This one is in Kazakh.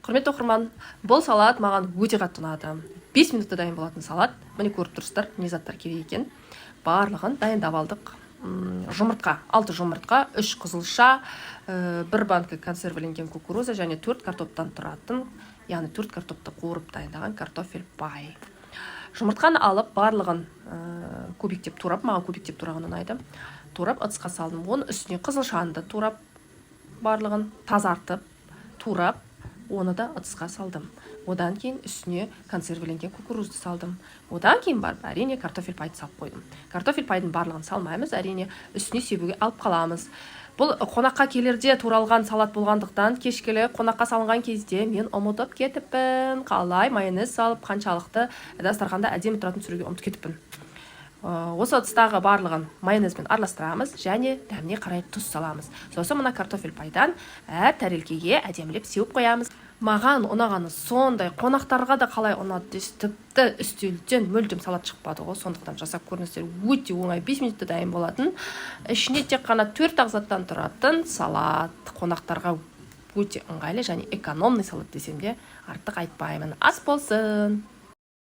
Құрметті оқырман, бұл салат маған өте қатты ұнады. 5 минутта дайын болатын салат. Міне көріп тұрсыздар, не заттар керек екен. Барлығын дайындап алдық. Жұмыртқа, 6 жұмыртқа, 3 қызылша, 1 банка консервіленген кукуруза және 4 картоптан тұратын, яғни 4 картопты қуырып дайындаған картофель пай. Жұмыртқаны алып, барлығын кубиктеп турап, маған кубиктеп тураған ұнайды. Турап, ыдысқа салдым. Оның үстіне қызылшаны да турап, барлығын тазартып, турап, оны да ыдысқа салдым. Одан кейін үстіне консервіленген кукурузды салдым. Одан кейін барып, әрине картофель пайды салып қойдым. Картофель пайдың барлығын салмаймыз, әрине үстіне себуге алып қаламыз. Бұл қонаққа келерде туралған салат болғандықтан, кешкілі қонаққа салынған кезде мен ұмытып кетіппін. Қалай майонез салып, қаншалықты дастарханда әдемі тұратын түсіруге ұмытып кетіппін. Осы ыдыстағы барлығын майонезбен араластырамыз және дәміне қарай тұз саламыз. Сосын мына картофель пайдан әр тәрелкеге әдемілеп сеуіп қоямыз. Маған ұнағаны сондай, қонақтарға да қалай ұнады десе, тіпті үстелден мүлдем салат шықпады ғой, сондықтан жасап көріңіздер, өте оңай, 5 минутта дайын болатын. Ішіне тек қана 4 ағзаттан тұратын салат, қонақтарға өте ыңғайлы және экономный салат десем де артық айтпаймын. Ас болсын!